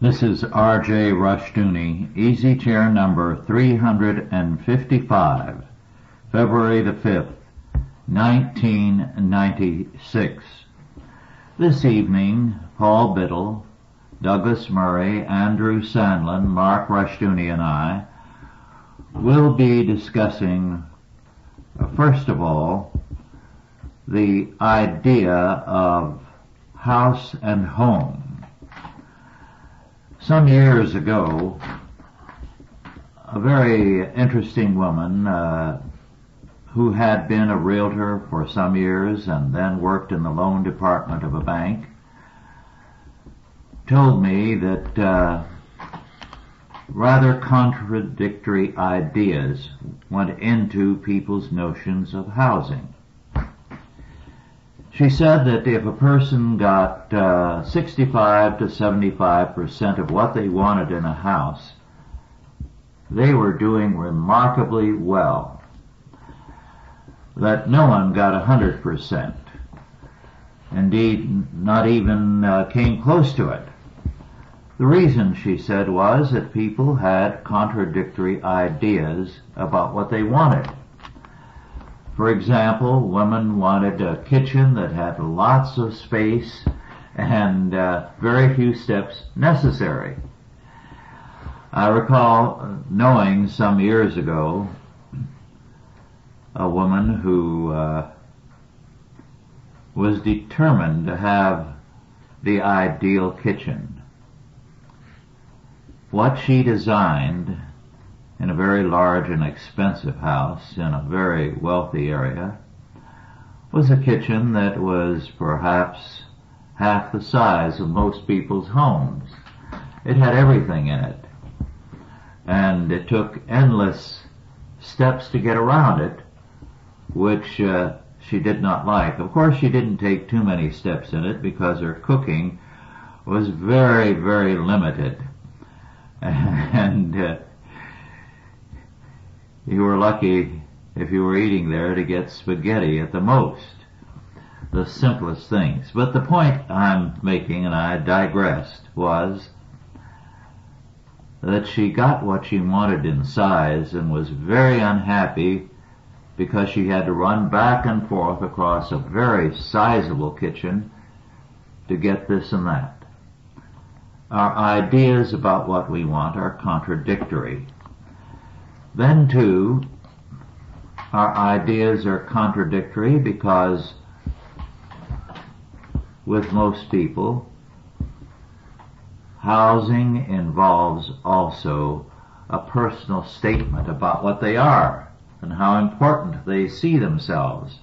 This is R.J. Rushdoony, Easy Chair number 355, February the 5th, 1996. This evening, Paul Biddle, Douglas Murray, Andrew Sandlin, Mark Rushdoony, and I will be discussing, first of all, the idea of house and home. Some years ago, a very interesting woman who had been a realtor for some years and then worked in the loan department of a bank told me that rather contradictory ideas went into people's notions of housing. She said that if a person got 65 to 75% of what they wanted in a house, they were doing remarkably well. That no one got 100%. Indeed, not even came close to it. The reason, she said, was that people had contradictory ideas about what they wanted. For example, women wanted a kitchen that had lots of space and very few steps necessary. I recall knowing some years ago a woman who was determined to have the ideal kitchen. What she designed in a very large and expensive house in a very wealthy area was a kitchen that was perhaps half the size of most people's homes. It had everything in it, and it took endless steps to get around it, which she did not like. Of course, she didn't take too many steps in it because her cooking was very, very limited, and you were lucky if you were eating there to get spaghetti at the most, the simplest things. But the point I'm making, and I digressed, was that she got what she wanted in size and was very unhappy because she had to run back and forth across a very sizable kitchen to get this and that. Our ideas about what we want are contradictory. Then, too, our ideas are contradictory because with most people, housing involves also a personal statement about what they are and how important they see themselves.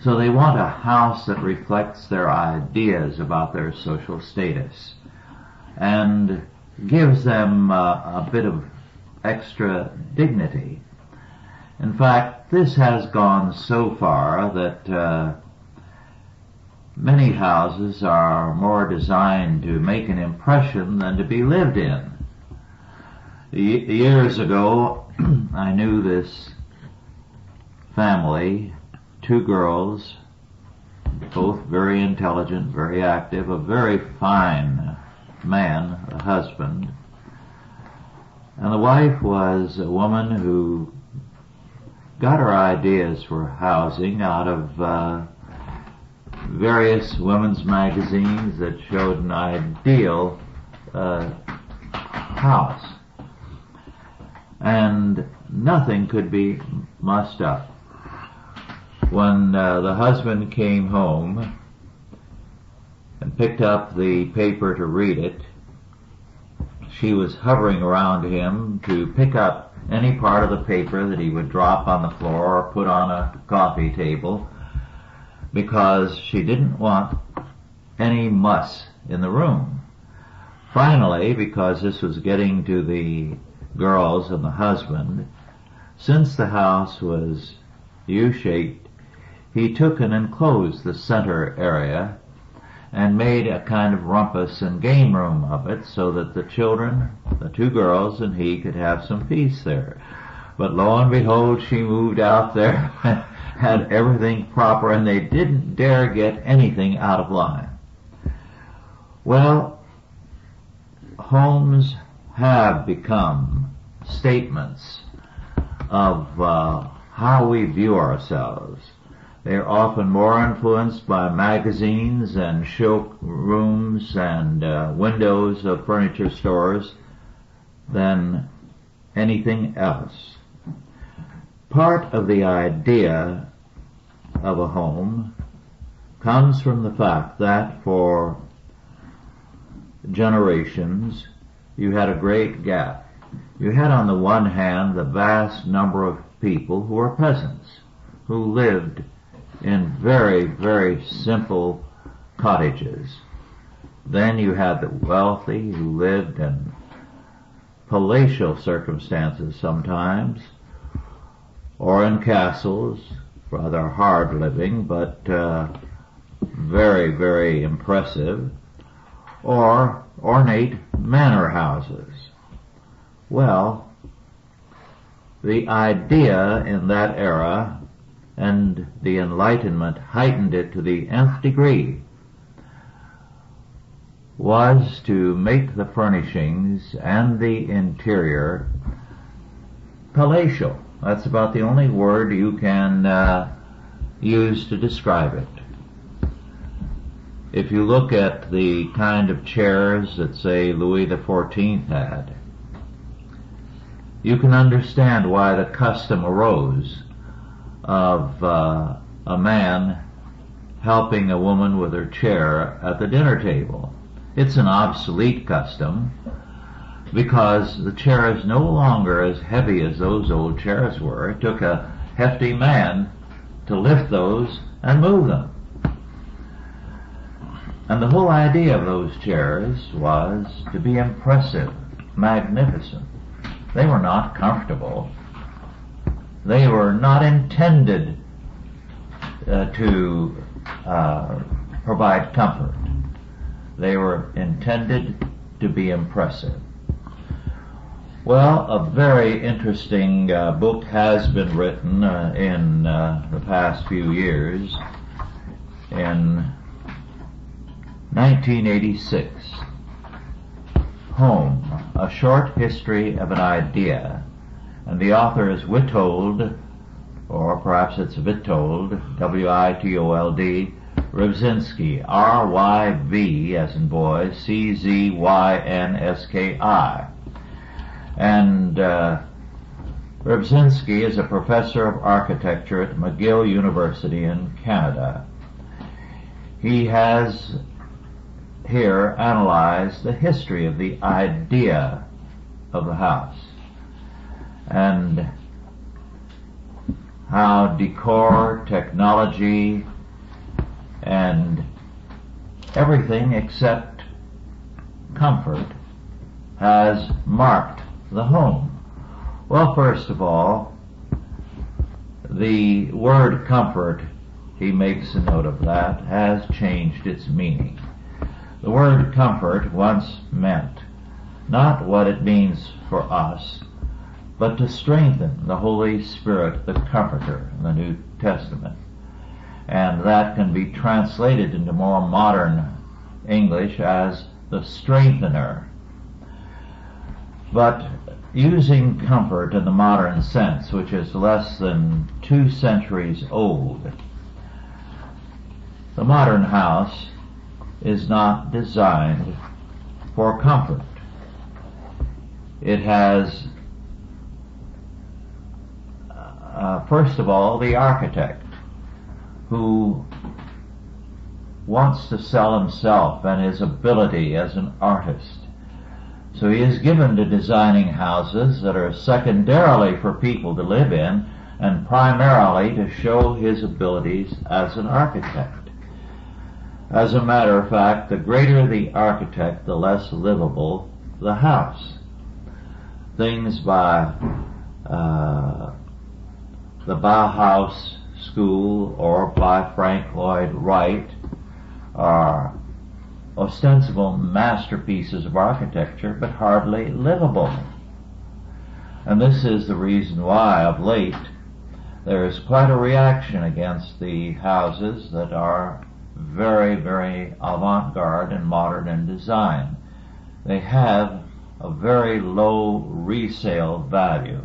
So they want a house that reflects their ideas about their social status and gives them a bit of extra dignity. In fact, this has gone so far that many houses are more designed to make an impression than to be lived in. Years ago, I knew this family, two girls, both very intelligent, very active, a very fine man, a husband. And the wife was a woman who got her ideas for housing out of various women's magazines that showed an ideal house. And nothing could be mussed up. When the husband came home and picked up the paper to read it, she was hovering around him to pick up any part of the paper that he would drop on the floor or put on a coffee table, because she didn't want any muss in the room. Finally, because this was getting to the girls and the husband, since the house was U-shaped, he took and enclosed the center area and made a kind of rumpus and game room of it so that the children, the two girls, and he could have some peace there. But lo and behold, she moved out there, had everything proper, and they didn't dare get anything out of line. Well, homes have become statements of how we view ourselves. They are often more influenced by magazines and showrooms and windows of furniture stores than anything else. Part of the idea of a home comes from the fact that for generations you had a great gap. You had on the one hand the vast number of people who were peasants, who lived in very, very simple cottages. Then you had the wealthy who lived in palatial circumstances sometimes, or in castles, rather hard living, but very, very impressive, or ornate manor houses. Well, the idea in that era, and the Enlightenment heightened it to the nth degree, was to make the furnishings and the interior palatial. That's about the only word you can use to describe it. If you look at the kind of chairs that, say, Louis XIV had, you can understand why the custom arose of a man helping a woman with her chair at the dinner table. It's an obsolete custom because the chair is no longer as heavy as those old chairs were. It took a hefty man to lift those and move them. And the whole idea of those chairs was to be impressive, magnificent. They were not comfortable. They were not intended to provide comfort. They were intended to be impressive. Well, a very interesting book has been written in the past few years. In 1986, Home, A Short History of an Idea, and the author is Witold, or perhaps it's Witold, W-I-T-O-L-D, Rybczynski, R-Y-V as in boy, C-Z-Y-N-S-K-I. And Rybczynski is a professor of architecture at McGill University in Canada. He has here analyzed the history of the idea of the house and how decor, technology, and everything except comfort has marked the home. Well, first of all, the word comfort, he makes a note of that, has changed its meaning. The word comfort once meant not what it means for us, but to strengthen the Holy Spirit, the Comforter, in the New Testament. And that can be translated into more modern English as the strengthener. But using comfort in the modern sense, which is less than 2 centuries old, the modern house is not designed for comfort. It has, first of all, the architect, who wants to sell himself and his ability as an artist. So he is given to designing houses that are secondarily for people to live in and primarily to show his abilities as an architect. As a matter of fact, the greater the architect, the less livable the house. Things by the Bauhaus school or by Frank Lloyd Wright are ostensible masterpieces of architecture, but hardly livable. And this is the reason why, of late, there is quite a reaction against the houses that are very, very avant-garde and modern in design. they have a very low resale value.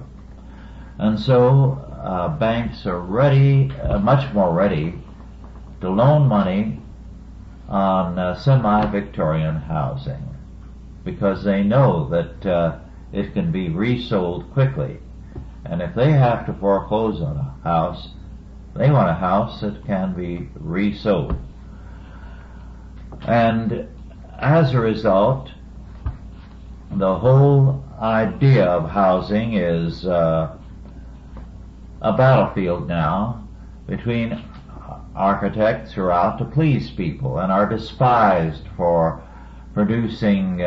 And so banks are ready, much more ready, to loan money on semi-Victorian housing, because they know that it can be resold quickly. And if they have to foreclose on a house, they want a house that can be resold. And as a result, the whole idea of housing is a battlefield now between architects who are out to please people and are despised for producing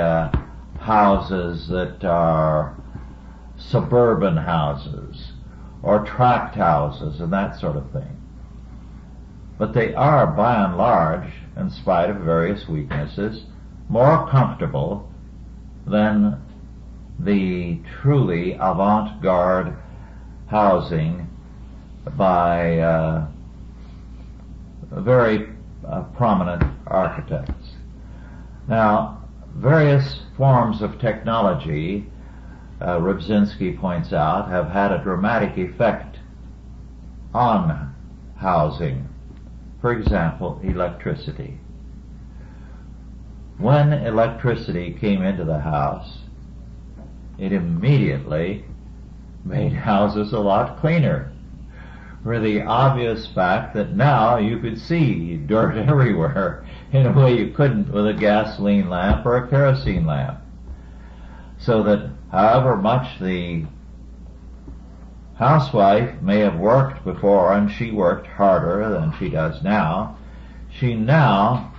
houses that are suburban houses or tract houses and that sort of thing. But they are, by and large, in spite of various weaknesses, more comfortable than the truly avant-garde housing by very prominent architects. Now, various forms of technology, Rybczynski points out, have had a dramatic effect on housing. For example, electricity. When electricity came into the house, it immediately made houses a lot cleaner, for the obvious fact that now you could see dirt everywhere in a way you couldn't with a gasoline lamp or a kerosene lamp. So that however much the housewife may have worked before, and she worked harder than she does now, she now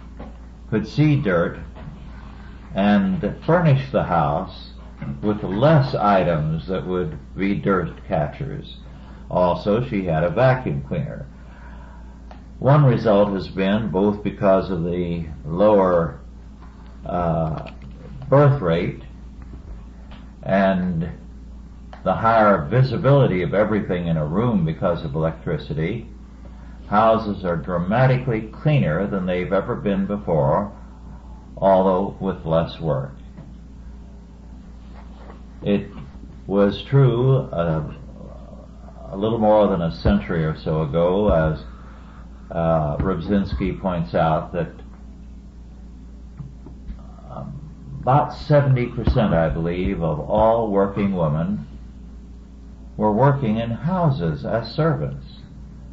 could see dirt and furnish the house with less items that would be dirt catchers. Also, she had a vacuum cleaner. One result has been, both because of the lower birth rate and the higher visibility of everything in a room because of electricity, houses are dramatically cleaner than they've ever been before, although with less work. It was true a little more than a century or so ago, as Rybczynski points out, that about 70%, I believe, of all working women were working in houses as servants,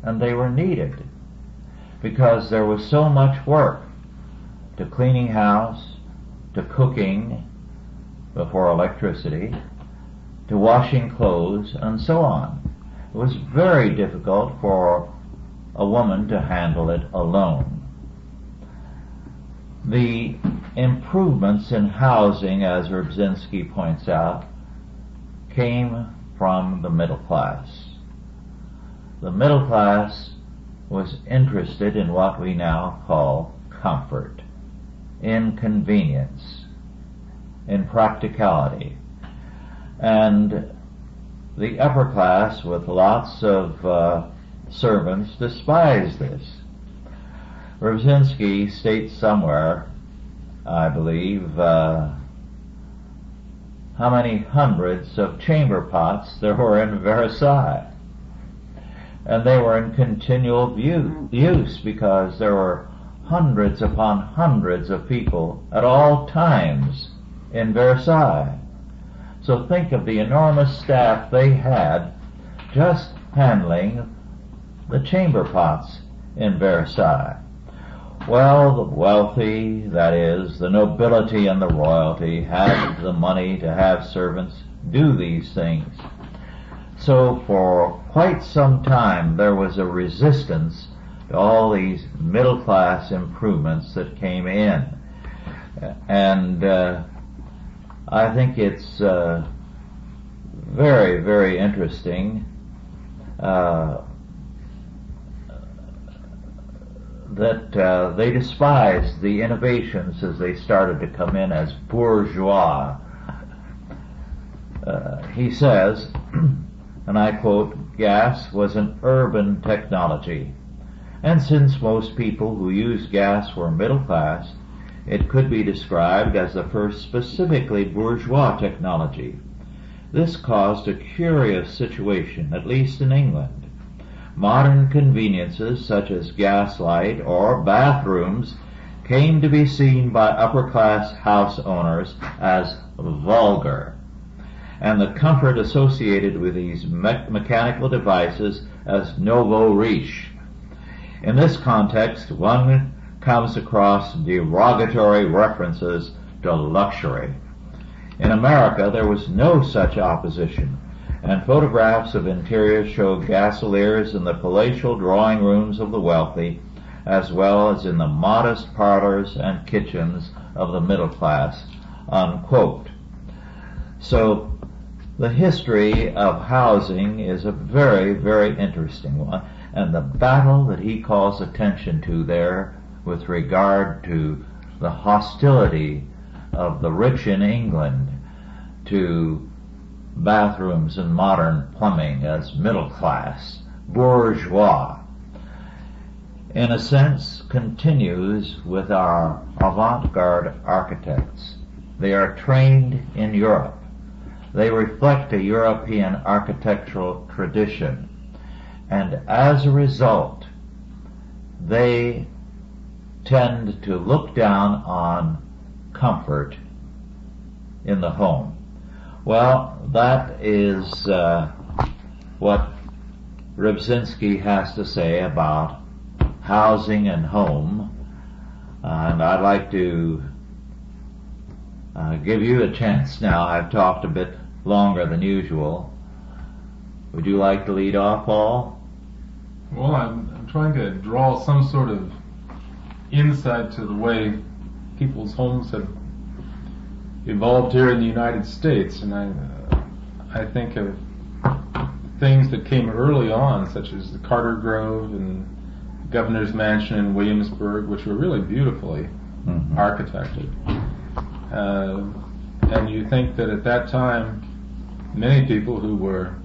and they were needed because there was so much work, to cleaning house, to cooking before electricity, to washing clothes, and so on. It was very difficult for a woman to handle it alone. The improvements in housing, as Rybczynski points out, came from the middle class. The middle class was interested in what we now call comfort, in convenience, in practicality. And the upper class, with lots of servants, despised this. Rybczynski states somewhere, I believe, how many hundreds of chamber pots there were in Versailles. And they were in continual use because there were hundreds upon hundreds of people at all times in Versailles. So think of the enormous staff they had just handling the chamber pots in Versailles. Well, the wealthy, that is, the nobility and the royalty, had the money to have servants do these things. So for quite some time there was a resistance to all these middle class improvements that came in. And I think it's very, very interesting that they despised the innovations as they started to come in as bourgeois. He says, and I quote, "Gas was an urban technology, and since most people who used gas were middle class, it could be described as the first specifically bourgeois technology. This caused a curious situation, at least in England. Modern conveniences such as gaslight or bathrooms came to be seen by upper-class house owners as vulgar, and the comfort associated with these mechanical devices as nouveau riche. In this context, one comes across derogatory references to luxury. In America, there was no such opposition, and photographs of interiors show gasoliers in the palatial drawing rooms of the wealthy, as well as in the modest parlors and kitchens of the middle class, unquote. So, the history of housing is a very, very interesting one, and the battle that he calls attention to there with regard to the hostility of the rich in England to bathrooms and modern plumbing as middle class, bourgeois, in a sense continues with our avant-garde architects. They are trained in Europe. They reflect a European architectural tradition, and as a result, they tend to look down on comfort in the home. Well, that is what Rybczynski has to say about housing and home, and I'd like to give you a chance now. I've talked a bit longer than usual. Would you like to lead off, Paul? Well, I'm trying to draw some sort of insight to the way people's homes have evolved here in the United States, and I think of things that came early on, such as the Carter Grove and Governor's Mansion in Williamsburg, which were really beautifully architected. And you think that at that time, many people who were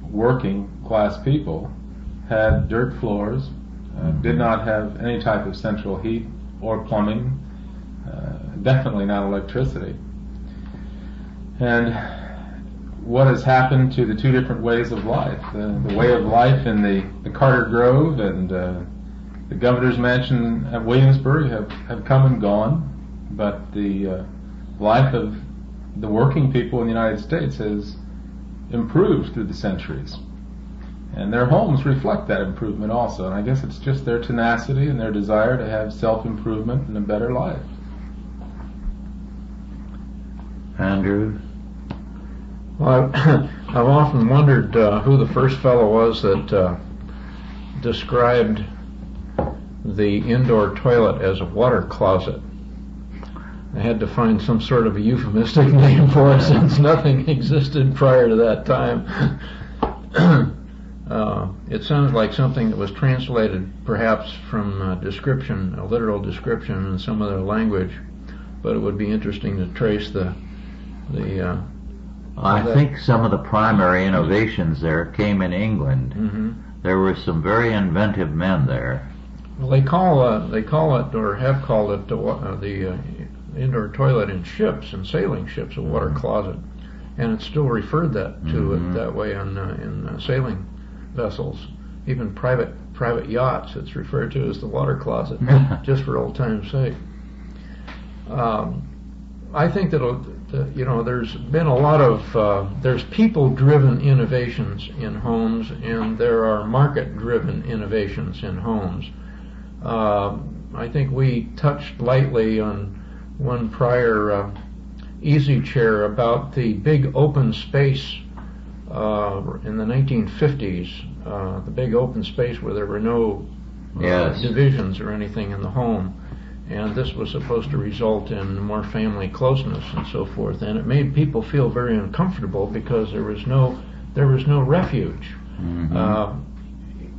working class people had dirt floors, did not have any type of central heat or plumbing, definitely not electricity. And what has happened to the two different ways of life? The way of life in the Carter Grove and the Governor's Mansion at Williamsburg have come and gone, but the life of the working people in the United States has improved through the centuries. And their homes reflect that improvement also, and I guess it's just their tenacity and their desire to have self-improvement and a better life. Andrew? Well, I've often wondered who the first fellow was that described the indoor toilet as a water closet. I had to find some sort of a euphemistic name for it since nothing existed prior to that time. It sounds like something that was translated perhaps from description, a literal description in some other language, but it would be interesting to trace the I think some of the primary innovations there came in England. Mm-hmm. There were some very inventive men there. Well, they call it, or have called it, the indoor toilet in ships and sailing ships a water closet, and it's still referred to it that way in sailing vessels, even private yachts. It's referred to as the water closet, just for old time's sake. I think that there's been a lot of there's people-driven innovations in homes, and there are market-driven innovations in homes. I think we touched lightly on one prior easy chair about the big open space in the 1950s, the big open space where there were no divisions or anything in the home. And this was supposed to result in more family closeness and so forth. And it made people feel very uncomfortable because there was no refuge.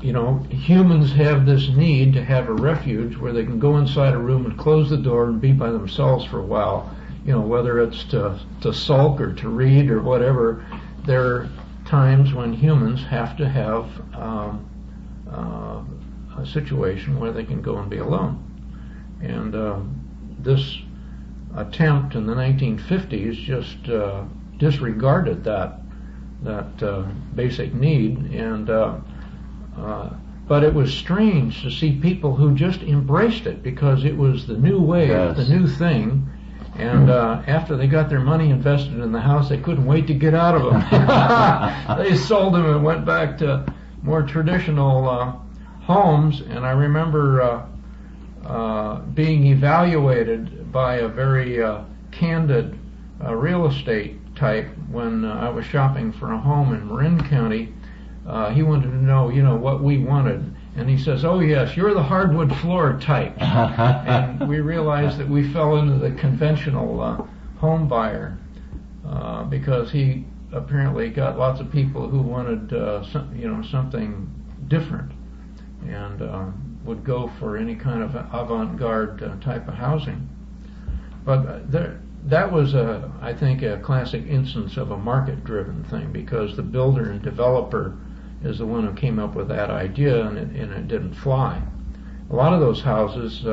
Humans have this need to have a refuge where they can go inside a room and close the door and be by themselves for a while. Whether it's to sulk or to read or whatever, there are times when humans have to have a situation where they can go and be alone. And this attempt in the 1950s just disregarded that basic need, and but it was strange to see people who just embraced it because it was the new wave, Yes. the new thing. And after they got their money invested in the house, they couldn't wait to get out of them. They sold them and went back to more traditional homes. And I remember being evaluated by a very candid real estate type when I was shopping for a home in Marin County. He wanted to know, what we wanted. And he says, "Oh yes, you're the hardwood floor type." And we realized that we fell into the conventional home buyer because he apparently got lots of people who wanted something different and would go for any kind of avant-garde type of housing. But that was, I think, a classic instance of a market-driven thing, because the builder and developer is the one who came up with that idea, and it didn't fly. A lot of those houses,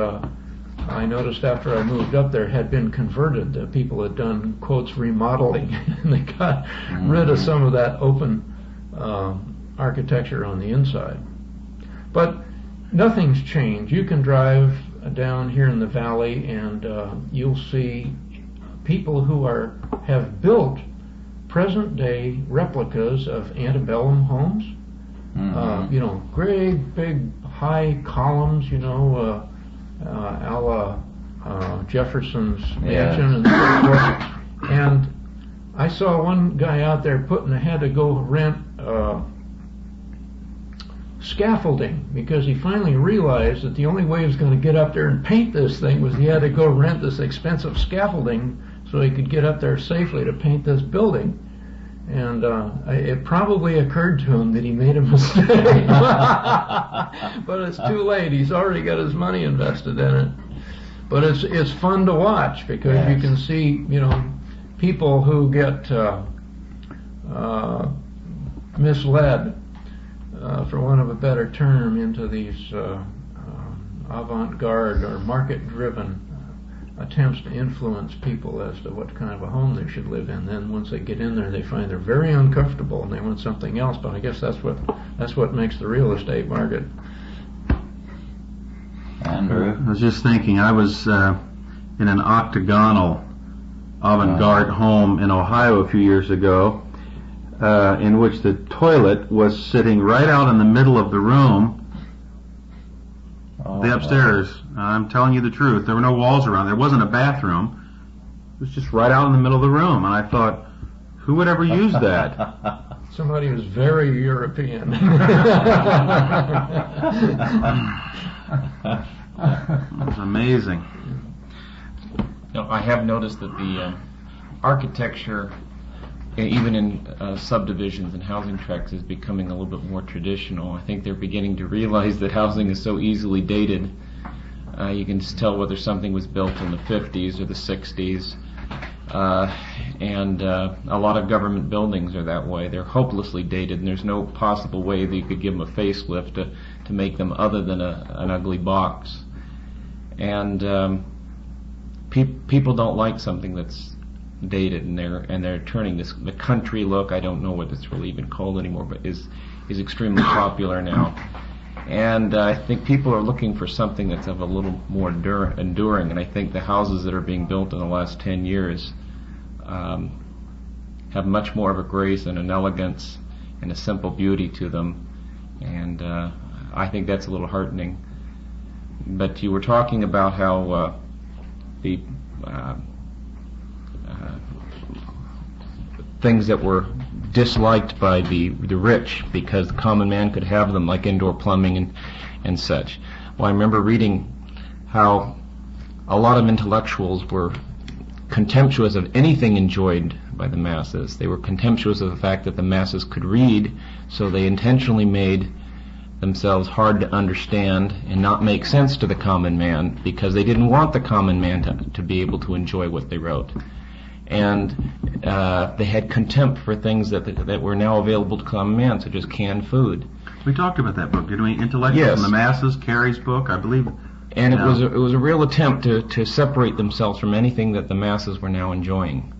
I noticed after I moved up there, had been converted. People had done, quotes, remodeling, and they got rid of some of that open architecture on the inside. But nothing's changed. You can drive down here in the valley, and you'll see people who have built present-day replicas of antebellum homes. Great, big, high columns, a la Jefferson's mansion and so forth. And I saw one guy out there had to go rent scaffolding, because he finally realized that the only way he was going to get up there and paint this thing was he had to go rent this expensive scaffolding so he could get up there safely to paint this building. And it probably occurred to him that he made a mistake. But it's too late. He's already got his money invested in it. But it's fun to watch, because you can see, people who get misled, for want of a better term, into these avant-garde or market-driven attempts to influence people as to what kind of a home they should live in. Then once they get in there, they find they're very uncomfortable and they want something else. But I guess that's what makes the real estate market. Andrew? I was just thinking, I was in an octagonal avant-garde home in Ohio a few years ago, in which the toilet was sitting right out in the middle of the room. The upstairs. I'm telling you the truth. There were no walls around. There wasn't a bathroom. It was just right out in the middle of the room. And I thought, who would ever use that? Somebody who's very European. It was amazing. I have noticed that the architecture, even in subdivisions and housing tracts, is becoming a little bit more traditional. I think they're beginning to realize that housing is so easily dated. You can just tell whether something was built in the 50s or the 60s. And a lot of government buildings are that way. They're hopelessly dated, and there's no possible way that you could give them a facelift to make them other than an ugly box. And people don't like something that's dated, and they're turning the country look. I don't know what it's really even called anymore, but is extremely popular now. And I think people are looking for something that's of a little more enduring, and I think the houses that are being built in the last 10 years have much more of a grace and an elegance and a simple beauty to them, and I think that's a little heartening. But you were talking about how the things that were disliked by the rich because the common man could have them, like indoor plumbing and such. Well, I remember reading how a lot of intellectuals were contemptuous of anything enjoyed by the masses. They were contemptuous of the fact that the masses could read, so they intentionally made themselves hard to understand and not make sense to the common man, because they didn't want the common man to be able to enjoy what they wrote. And they had contempt for things that were now available to common man, such as canned food. We talked about that book, didn't we? Intellectuals Yes. and the Masses, Carey's book, I believe. And it was a real attempt to separate themselves from anything that the masses were now enjoying,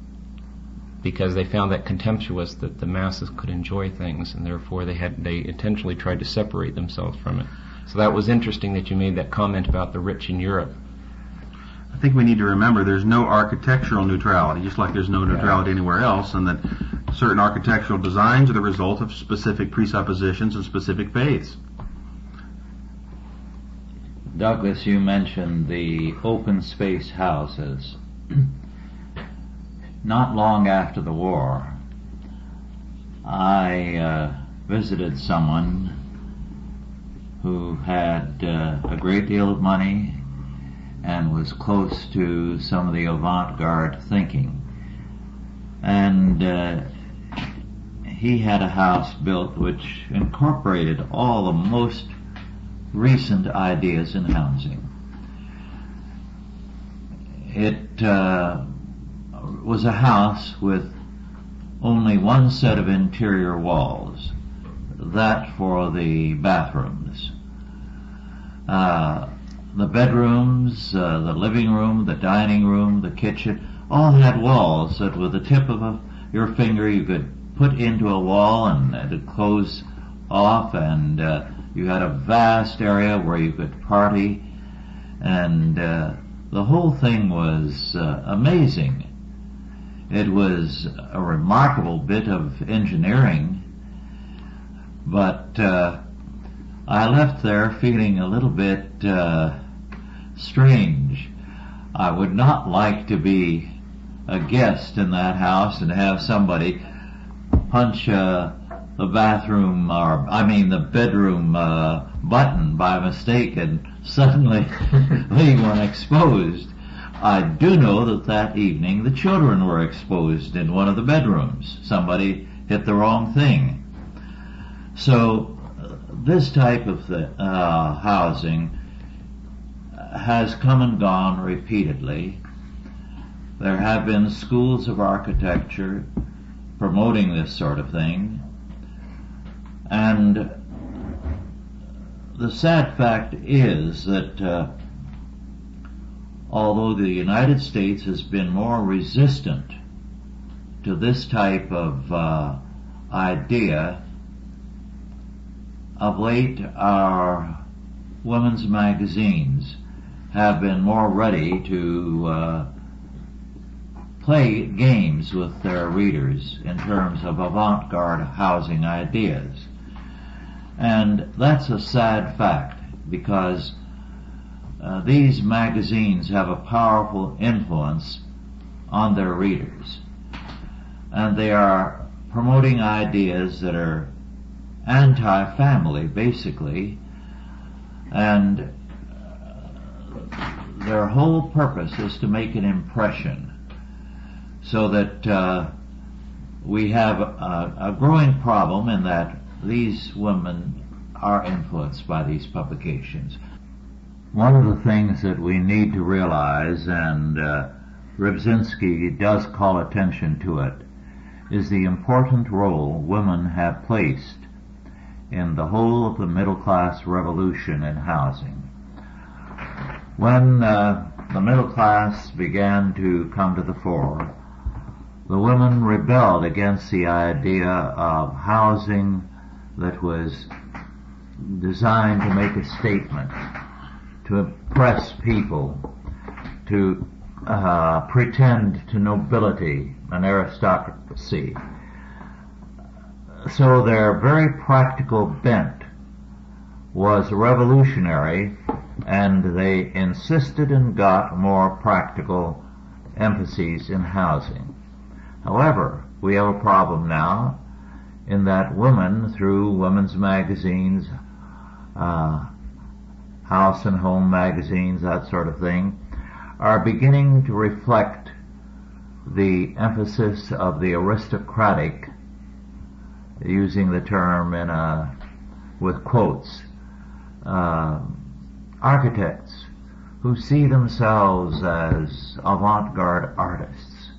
because they found that contemptuous that the masses could enjoy things, and therefore they intentionally tried to separate themselves from it. So that was interesting that you made that comment about the rich in Europe. I think we need to remember there's no architectural neutrality, just like there's no neutrality anywhere else, and that certain architectural designs are the result of specific presuppositions and specific faiths. Douglas, you mentioned the open space houses. Not long after the war, I visited someone who had a great deal of money and was close to some of the avant-garde thinking. And he had a house built which incorporated all the most recent ideas in housing. It was a house with only one set of interior walls, that for the bathrooms. The bedrooms, the living room, the dining room, the kitchen, all had walls that with the tip of your finger you could put into a wall and it would close off, and you had a vast area where you could party, and the whole thing was amazing. It was a remarkable bit of engineering, but I left there feeling a little bit strange. I would not like to be a guest in that house and have somebody punch the bedroom button by mistake and suddenly leave one exposed. I do know that evening the children were exposed in one of the bedrooms. Somebody hit the wrong thing. So this type of housing has come and gone repeatedly. There have been schools of architecture promoting this sort of thing, and the sad fact is that although the United States has been more resistant to this type of idea, of late our women's magazines have been more ready to play games with their readers in terms of avant-garde housing ideas. And that's a sad fact, because these magazines have a powerful influence on their readers, and they are promoting ideas that are anti-family, basically, and their whole purpose is to make an impression, so that we have a growing problem in that these women are influenced by these publications. One of the things that we need to realize, and Rybczynski does call attention to it, is the important role women have placed in the whole of the middle-class revolution in housing. When the middle class began to come to the fore, the women rebelled against the idea of housing that was designed to make a statement, to impress people, to pretend to nobility and aristocracy. So their very practical bent was revolutionary, and they insisted and got more practical emphases in housing. However, we have a problem now in that women, through women's magazines, house and home magazines, that sort of thing, are beginning to reflect the emphasis of the aristocratic, using the term with quotes, architects who see themselves as avant-garde artists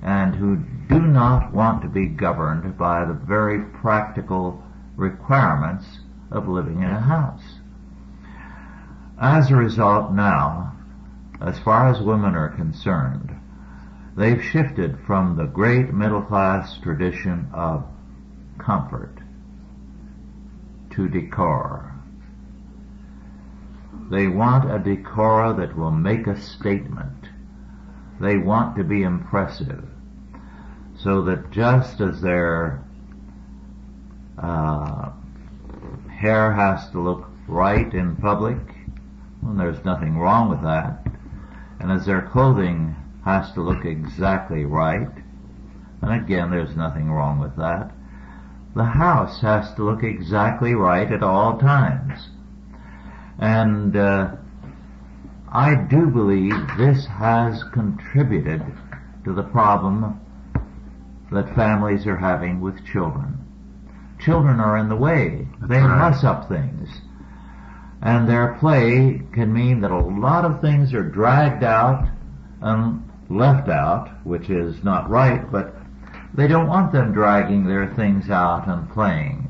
and who do not want to be governed by the very practical requirements of living in a house. As a result now, as far as women are concerned, they've shifted from the great middle class tradition of comfort to decor. They want a decor that will make a statement. They want to be impressive, so that just as their hair has to look right in public, well, there's nothing wrong with that, and as their clothing has to look exactly right, and again there's nothing wrong with that, the house has to look exactly right at all times. And I do believe this has contributed to the problem that families are having with children. Children are in the way. They mess up things. And their play can mean that a lot of things are dragged out and left out, which is not right, but they don't want them dragging their things out and playing.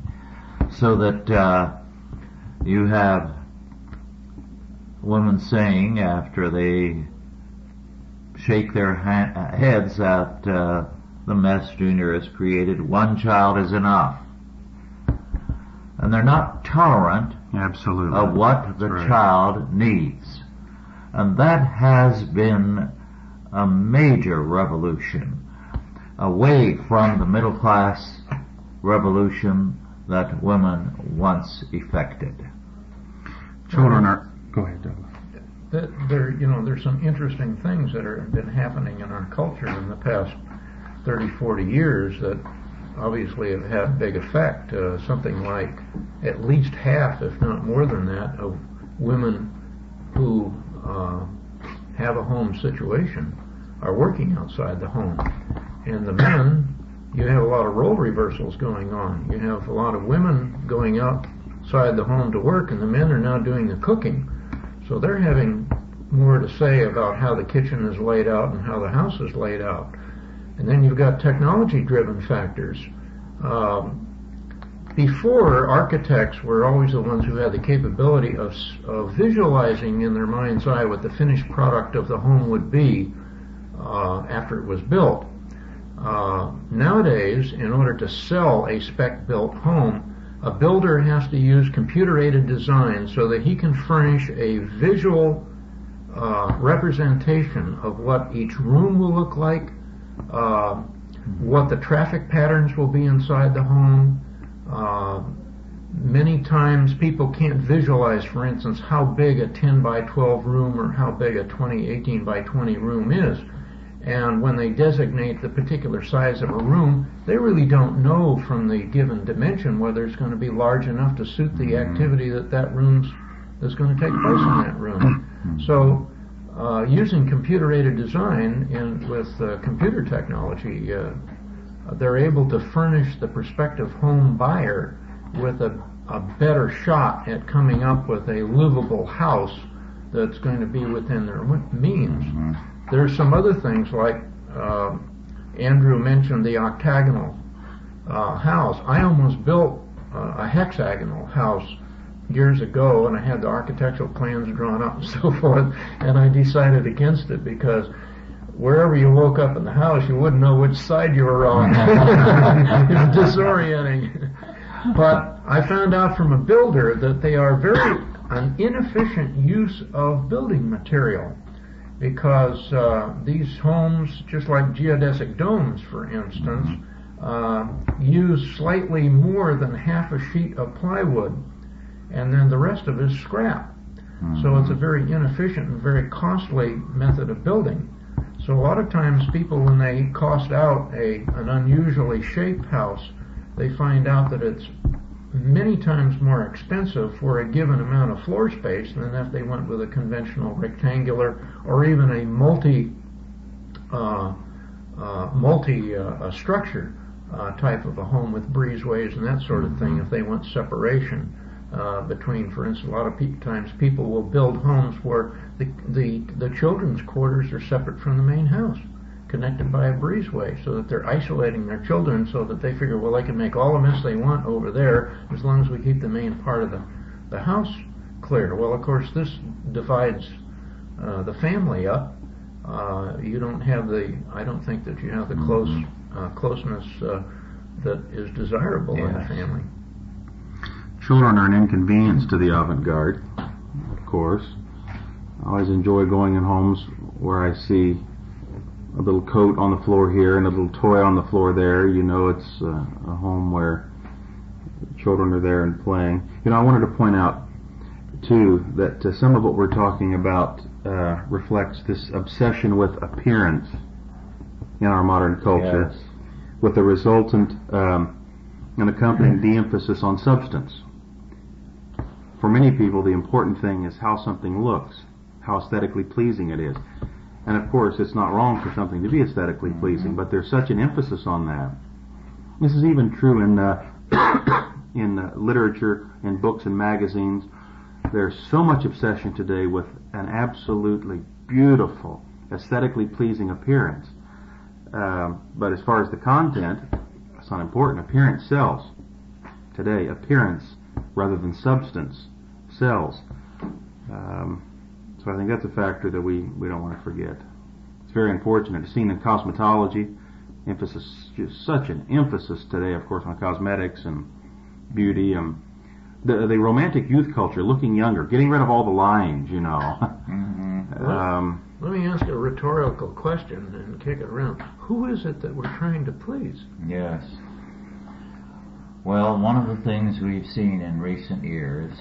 So that you have women saying, after they shake their heads at the mess Junior has created, one child is enough. And they're not tolerant Absolutely. of what the child needs. And that has been a major revolution away from the middle class revolution that women once effected. Children are... Go ahead, Douglas. There's some interesting things that have been happening in our culture in the past 30, 40 years that obviously have had a big effect. Something like at least half, if not more than that, of women who have a home situation are working outside the home. And the men, you have a lot of role reversals going on. You have a lot of women going outside the home to work, and the men are now doing the cooking. So they're having more to say about how the kitchen is laid out and how the house is laid out. And then you've got technology-driven factors. Before, architects were always the ones who had the capability of visualizing in their mind's eye what the finished product of the home would be after it was built. Nowadays, in order to sell a spec-built home, a builder has to use computer-aided design so that he can furnish a visual representation of what each room will look like, what the traffic patterns will be inside the home. Many times people can't visualize, for instance, how big a 10 by 12 room or how big a 18 by 20 room is. And when they designate the particular size of a room, they really don't know from the given dimension whether it's going to be large enough to suit the activity that room's is going to take place in that room. So using computer-aided design with computer technology, they're able to furnish the prospective home buyer with a better shot at coming up with a livable house that's going to be within their means. There's some other things like Andrew mentioned the octagonal house. I almost built a hexagonal house years ago, and I had the architectural plans drawn up and so forth, and I decided against it because wherever you woke up in the house, you wouldn't know which side you were on. It's disorienting. But I found out from a builder that they are an inefficient use of building material, because these homes, just like geodesic domes, for instance, use slightly more than half a sheet of plywood, and then the rest of it is scrap. So it's a very inefficient and very costly method of building. So a lot of times people, when they cost out an unusually shaped house, they find out that it's many times more expensive for a given amount of floor space than if they went with a conventional rectangular or even a multi structure type of a home with breezeways and that sort of thing. If they want separation between, for instance, a lot of times people will build homes where the children's quarters are separate from the main house, connected by a breezeway, so that they're isolating their children, so that they figure, well, they can make all the mess they want over there as long as we keep the main part of the house clear. Well, of course, this divides the family up. You don't have I don't think that you have the closeness that is desirable in a family. Children are an inconvenience to the avant-garde, of course. I always enjoy going in homes where I see a little coat on the floor here and a little toy on the floor there. You know, it's a home where children are there and playing. You know, I wanted to point out, too, that some of what we're talking about reflects this obsession with appearance in our modern culture, Yes. with the resultant and accompanying de-emphasis on substance. For many people, the important thing is how something looks, how aesthetically pleasing it is. And of course, it's not wrong for something to be aesthetically pleasing, but there's such an emphasis on that. This is even true in literature, in books and magazines. There's so much obsession today with an absolutely beautiful, aesthetically pleasing appearance. But as far as the content, it's not important. Appearance sells. Today, appearance rather than substance sells. So I think that's a factor that we don't want to forget. It's very unfortunate. It's seen in cosmetology, just such an emphasis today, of course, on cosmetics and beauty. The romantic youth culture, looking younger, getting rid of all the lines, you know. Let me ask a rhetorical question and kick it around. Who is it that we're trying to please? Yes. Well, one of the things we've seen in recent years,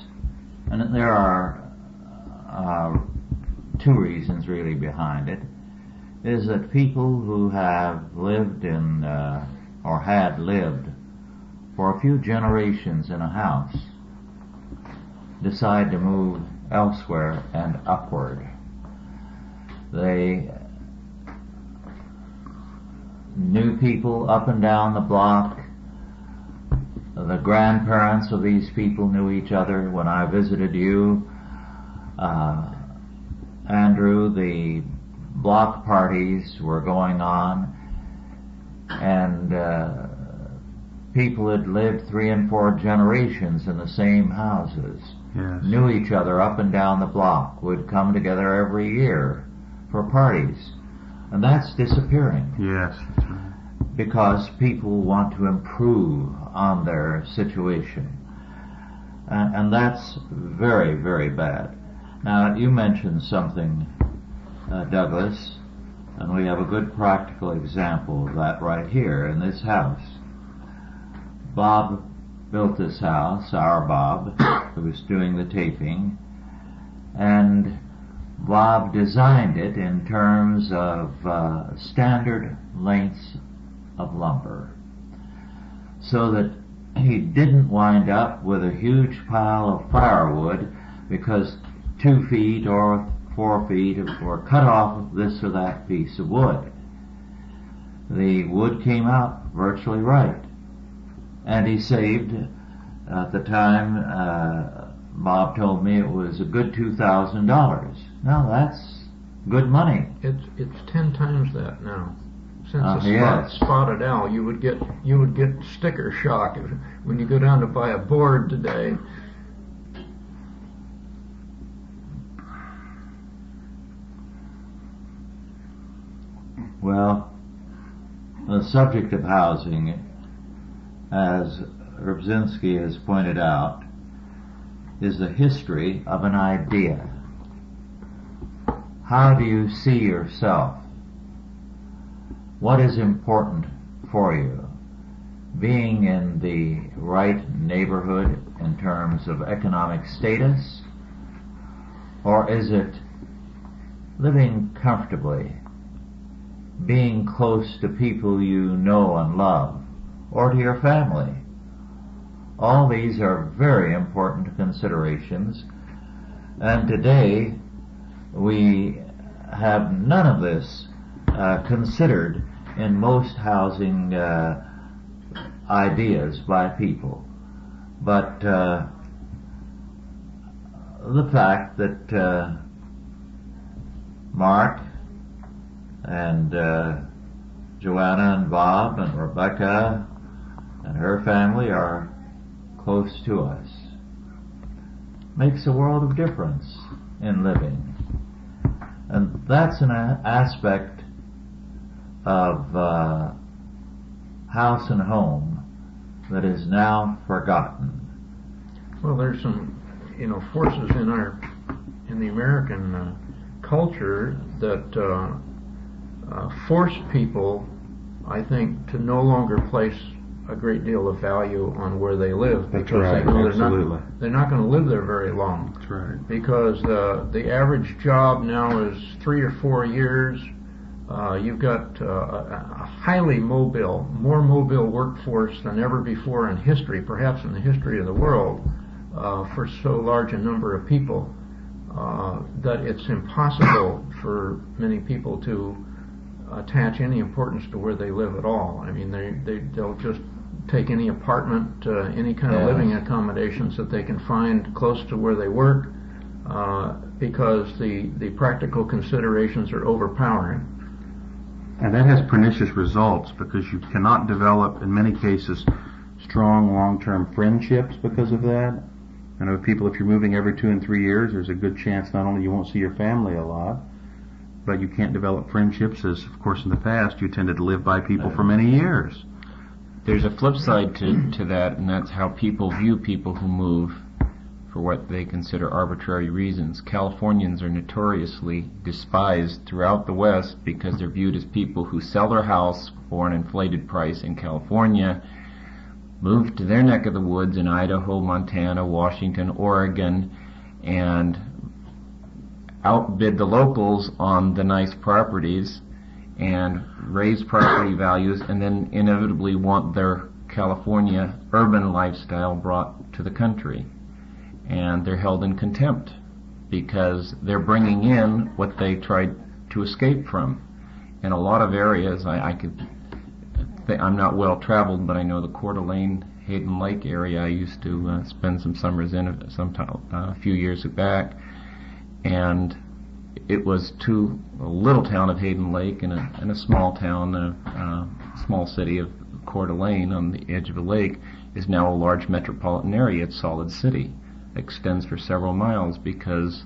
and there are two reasons really behind it, is that people who have lived in, or had lived for a few generations in a house, decide to move elsewhere and upward. They knew people up and down the block. The grandparents of these people knew each other. When I visited you, Andrew, the block parties were going on, and people had lived 3 and 4 generations in the same houses. Yes. Knew each other up and down the block, would come together every year for parties. And that's disappearing. Yes, that's right. Because people want to improve on their situation. And that's very, very bad. Now, you mentioned something, Douglas, and we have a good practical example of that right here in this house. Bob built this house, our Bob, who was doing the taping, and Bob designed it in terms of standard lengths of lumber, so that he didn't wind up with a huge pile of firewood because 2 feet or 4 feet were cut off of this or that piece of wood. The wood came out virtually right. And he saved, at the time, Bob told me it was a good $2,000. Now that's good money. It's 10 times that now. Since Yes. spotted owl, you would get sticker shock when you go down to buy a board today. Well, the subject of housing, as Rubzinski has pointed out, is the history of an idea. How do you see yourself? What is important for you? Being in the right neighborhood in terms of economic status? Or is it living comfortably, being close to people you know and love, or to your family? All these are very important considerations, and today we have none of this considered in most housing ideas by people. But the fact that Mark and Joanna and Bob and Rebecca and her family are close to us. makes a world of difference in living. And that's an aspect of house and home that is now forgotten. Well, there's some, forces in the American culture that force people, I think, to no longer place a great deal of value on where they live, That's because right, they know absolutely. they're not going to live there very long. That's right. Because the average job now is 3 or 4 years. You've got a highly mobile, more mobile workforce than ever before in history, perhaps in the history of the world, for so large a number of people, that it's impossible for many people to attach any importance to where they live at all. I mean, they'll just take any apartment, any kind of living accommodations that they can find close to where they work, because the practical considerations are overpowering. And that has pernicious results, because you cannot develop, in many cases, strong long-term friendships because of that. I know people, if you're moving every 2 and 3 years, there's a good chance not only you won't see your family a lot, but you can't develop friendships, as of course in the past you tended to live by people for many years. There's a flip side to that, and that's how people view people who move for what they consider arbitrary reasons. Californians are notoriously despised throughout the West because they're viewed as people who sell their house for an inflated price in California, move to their neck of the woods in Idaho, Montana, Washington, Oregon, and outbid the locals on the nice properties and raise property values, and then inevitably want their California urban lifestyle brought to the country. And they're held in contempt because they're bringing in what they tried to escape from. In a lot of areas, I'm not well traveled, but I know the Coeur d'Alene, Hayden Lake area. I used to spend some summers in a few years back, and it was to a little town of Hayden Lake and a small town, a small city of Coeur d'Alene on the edge of a lake is now a large metropolitan area. It's solid city. Extends for several miles because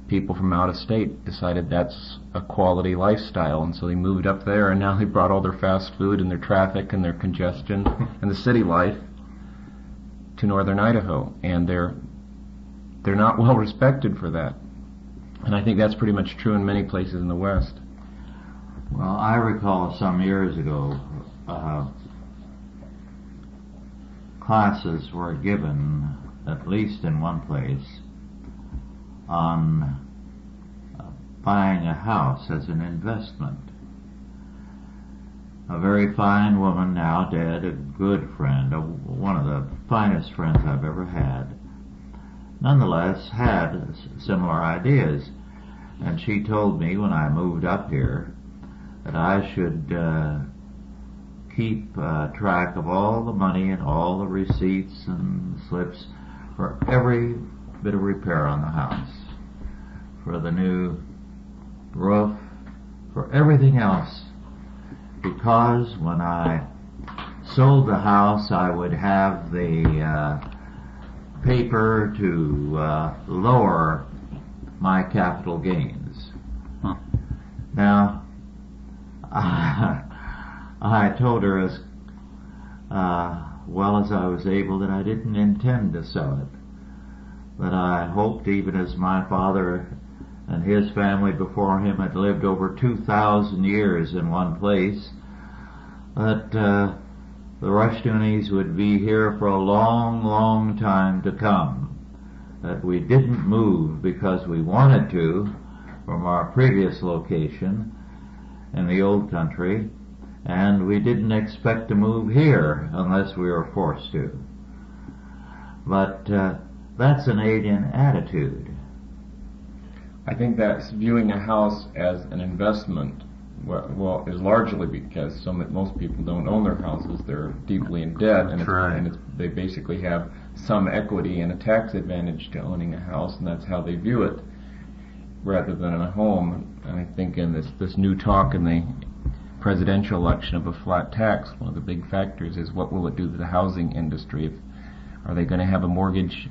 people from out of state decided that's a quality lifestyle, and so they moved up there, and now they brought all their fast food and their traffic and their congestion and the city life to northern Idaho, and they're not well respected for that. And I think that's pretty much true in many places in the West. Well, I recall some years ago, classes were given, at least in one place, on buying a house as an investment. A very fine woman, now dead, a good friend, one of the finest friends I've ever had, nonetheless had similar ideas. And she told me when I moved up here that I should keep track of all the money and all the receipts and slips for every bit of repair on the house, for the new roof, for everything else, because when I sold the house I would have the paper to lower my capital gains. Now, I told her as well as I was able that I didn't intend to sell it, that I hoped, even as my father and his family before him had lived over 2,000 years in one place, that the Rushdoonies would be here for a long, long time to come, that we didn't move because we wanted to from our previous location in the old country, and we didn't expect to move here unless we were forced to. But that's an alien attitude. I think that's viewing a house as an investment, well, is largely because most people don't own their houses. They're deeply in debt, and they basically have some equity and a tax advantage to owning a house, and that's how they view it, rather than a home. And I think in this new talk in the presidential election of a flat tax, one of the big factors is what will it do to the housing industry. Are they going to have a mortgage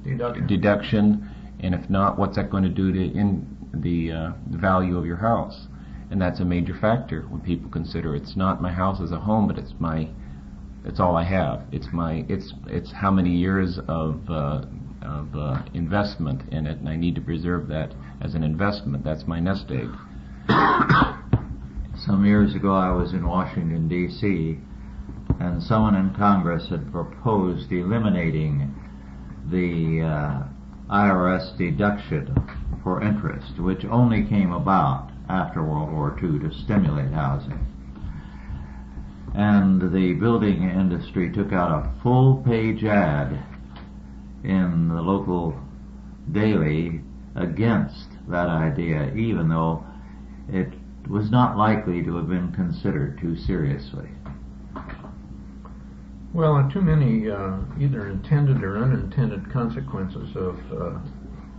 deduction. And if not, what's that going to do to the value of your house? And that's a major factor when people consider it's not my house as a home, but it's all I have. It's how many years of investment in it, and I need to preserve that as an investment. That's my nest egg. Some years ago I was in Washington, D.C., and someone in Congress had proposed eliminating the IRS deduction for interest, which only came about after World War II to stimulate housing. And the building industry took out a full-page ad in the local daily against that idea, even though it was not likely to have been considered too seriously. Well, too many either intended or unintended consequences of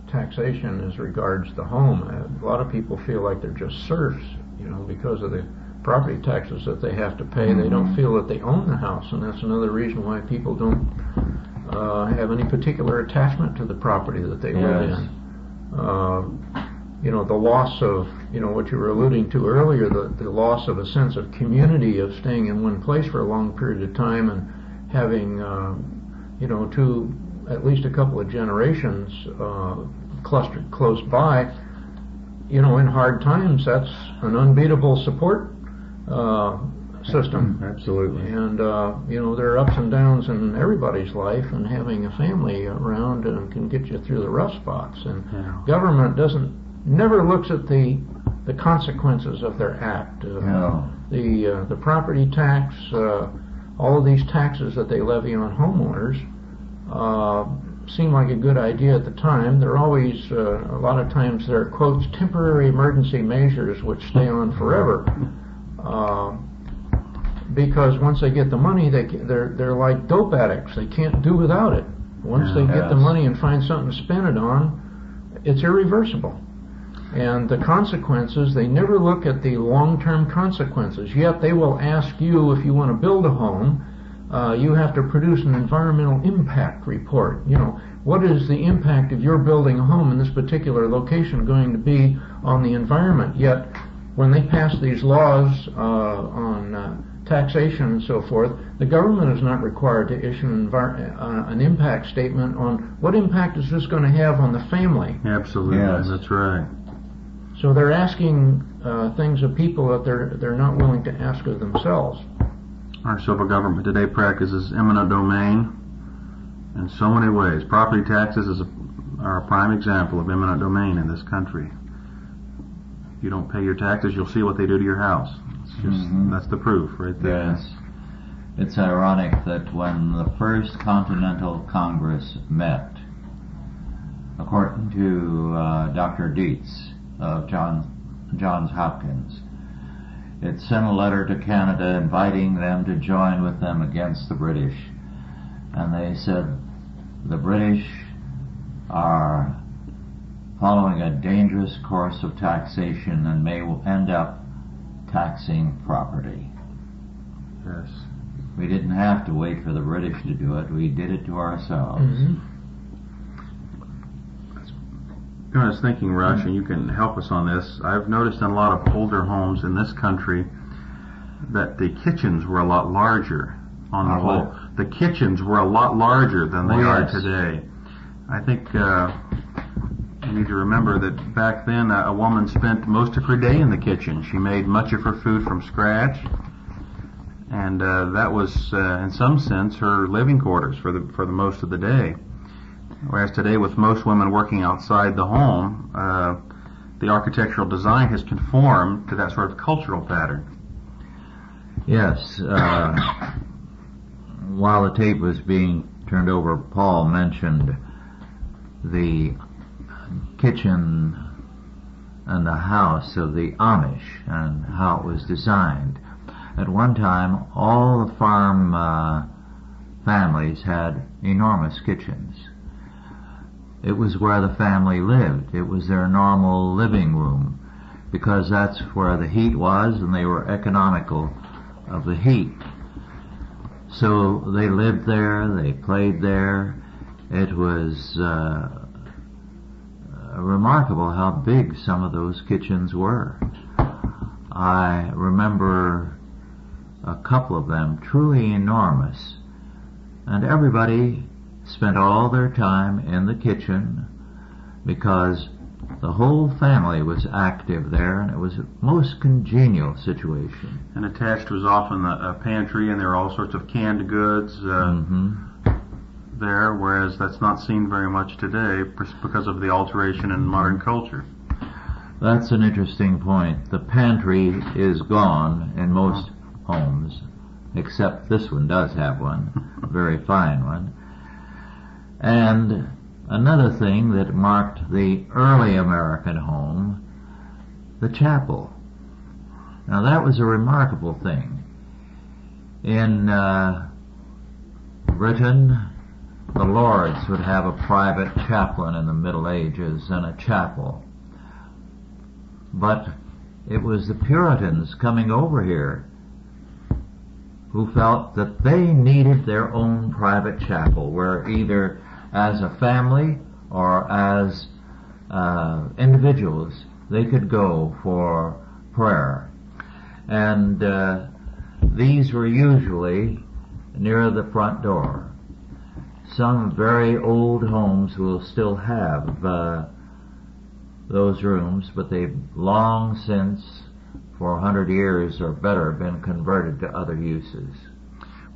taxation as regards the home. A lot of people feel like they're just serfs, because of the property taxes that they have to pay. They don't feel that they own the house, and that's another reason why people don't have any particular attachment to the property that they live in. The loss of, what you were alluding to earlier, the loss of a sense of community, of staying in one place for a long period of time and having, at least a couple of generations clustered close by. In hard times, that's an unbeatable support system. Absolutely. And, there are ups and downs in everybody's life, and having a family around can get you through the rough spots. And government never looks at the consequences of their act. The property tax, all of these taxes that they levy on homeowners seem like a good idea at the time. They're always, a lot of times, they're, quotes, temporary emergency measures which stay on forever. Because once they get the money, they're like dope addicts. They can't do without it. Once they get the money and find something to spend it on, it's irreversible. And the consequences, they never look at the long-term consequences. Yet they will ask you, if you want to build a home, you have to produce an environmental impact report. What is the impact of your building a home in this particular location going to be on the environment? Yet when they pass these laws on taxation and so forth, the government is not required to issue an impact statement on what impact is this going to have on the family. Absolutely, that's right. So they're asking things of people that they're not willing to ask of themselves. Our civil government today practices eminent domain in so many ways. Property taxes are a prime example of eminent domain in this country. If you don't pay your taxes, you'll see what they do to your house. It's just that's the proof right there. Yes. It's ironic that when the First Continental Congress met, according to Dr. Dietz of Johns Hopkins, it sent a letter to Canada inviting them to join with them against the British. And they said the British are following a dangerous course of taxation and may end up taxing property. Yes. We didn't have to wait for the British to do it. We did it to ourselves. I was thinking, Rush, and you can help us on this. I've noticed in a lot of older homes in this country that the kitchens were a lot larger on the whole. The kitchens were a lot larger than they are today. I think you need to remember that back then a woman spent most of her day in the kitchen. She made much of her food from scratch, and that was, in some sense, her living quarters for the most of the day. Whereas today, with most women working outside the home, the architectural design has conformed to that sort of cultural pattern. Yes. While the tape was being turned over, Paul mentioned the kitchen and the house of the Amish and how it was designed. At one time, all the farm families had enormous kitchens. It was where the family lived. It was their normal living room, because that's where the heat was, and they were economical of the heat. So they lived there, they played there, it was remarkable how big some of those kitchens were. I remember a couple of them truly enormous, and everybody spent all their time in the kitchen because the whole family was active there, and it was a most congenial situation. And attached was often a pantry, and there were all sorts of canned goods there, whereas that's not seen very much today because of the alteration in modern culture. That's an interesting point. The pantry is gone in most homes, except this one does have one, a very fine one. And another thing that marked the early American home, the chapel. Now that was a remarkable thing. In Britain, the lords would have a private chaplain in the Middle Ages and a chapel. But it was the Puritans coming over here who felt that they needed their own private chapel, where either as a family or as individuals they could go for prayer. And these were usually near the front door. Some very old homes will still have those rooms, but they've long since, for 100 years or better, been converted to other uses.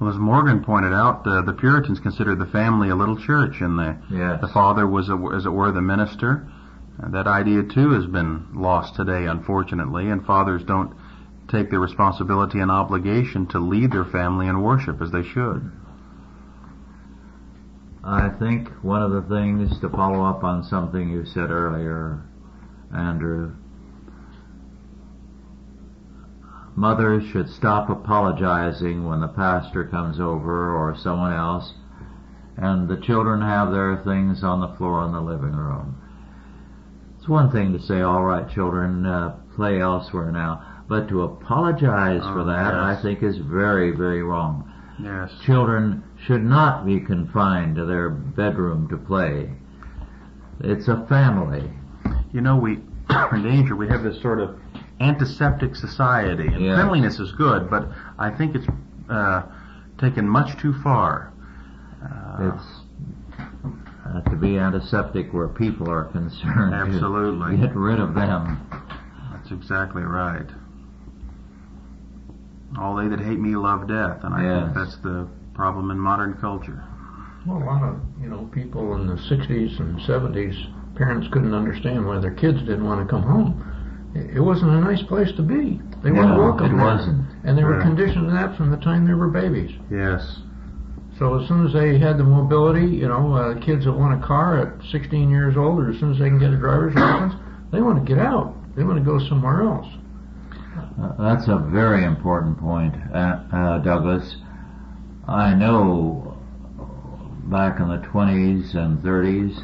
Well, as Morgan pointed out, the Puritans considered the family a little church, and the father was, as it were, the minister. That idea, too, has been lost today, unfortunately, and fathers don't take the responsibility and obligation to lead their family in worship as they should. I think one of the things, to follow up on something you said earlier, Andrew, mothers should stop apologizing when the pastor comes over or someone else and the children have their things on the floor in the living room. It's one thing to say, all right, children, play elsewhere now, but to apologize for that, yes, I think is very, very wrong. Yes. Children should not be confined to their bedroom to play. It's a family. You know, we are in danger. We have this sort of antiseptic society, and Yes. cleanliness is good, but I think it's taken much too far. It's to be antiseptic where people are concerned. Absolutely. Get rid of them. That's exactly right. All they that hate me love death, and I Yes. think that's the problem in modern culture. Well, a lot of people in the 60s and 70s, parents couldn't understand why their kids didn't want to come home. It wasn't a nice place to be. They weren't welcome it there. wasn't. And they were Right. conditioned to that from the time they were babies. Yes. So as soon as they had the mobility, kids that want a car at 16 years old, or as soon as they can get a driver's license, they want to get out. They want to go somewhere else. That's a very important point, Douglas. I know back in the 20s and 30s,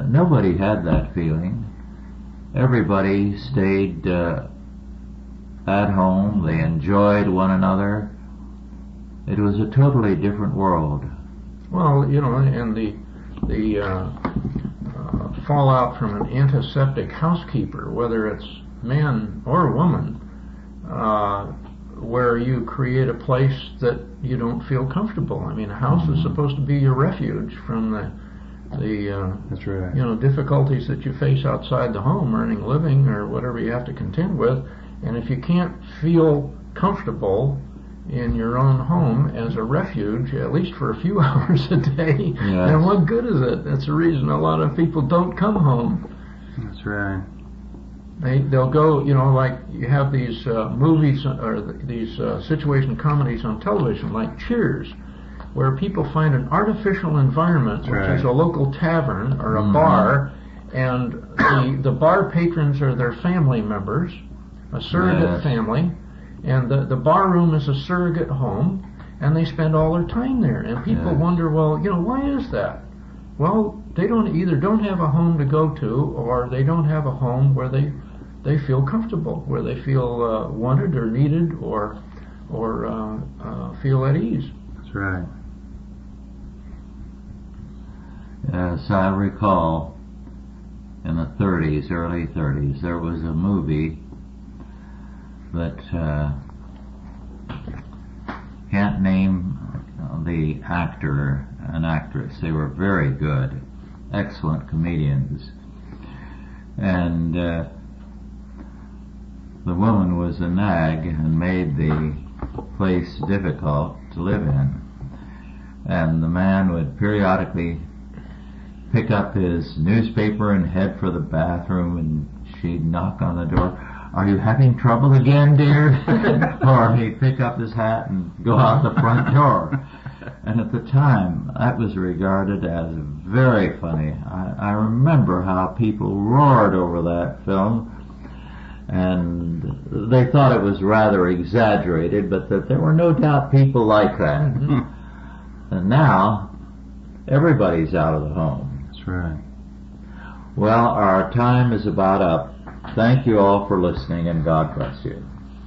nobody had that feeling. Everybody stayed at home. They enjoyed one another. It was a totally different world. Well, and the fallout from an antiseptic housekeeper, whether it's man or woman, where you create a place that you don't feel comfortable. I mean, a house is supposed to be your refuge from the That's right. difficulties that you face outside the home, earning a living or whatever you have to contend with. And if you can't feel comfortable in your own home as a refuge, at least for a few hours a day, Yes. then what good is it? That's the reason a lot of people don't come home. That's right. They'll go, like you have these movies or these situation comedies on television, like Cheers, where people find an artificial environment, which is a local tavern or a bar, and the bar patrons are their family members, a surrogate family, and the bar room is a surrogate home, and they spend all their time there. And people wonder, well, why is that? Well, they don't have a home to go to, or they don't have a home where they feel comfortable, where they feel wanted or needed, or feel at ease. That's right. as I recall, in the 30s, early 30s, there was a movie that can't name the actor and actress. They were very good, excellent comedians. And the woman was a nag and made the place difficult to live in. And the man would periodically pick up his newspaper and head for the bathroom, and she'd knock on the door. "Are you having trouble again, dear?" Or he'd pick up his hat and go out the front door. And at the time, that was regarded as very funny. I remember how people roared over that film, and they thought it was rather exaggerated, but that there were no doubt people like that. And now, everybody's out of the home. That's right. Well, our time is about up. Thank you all for listening, and God bless you.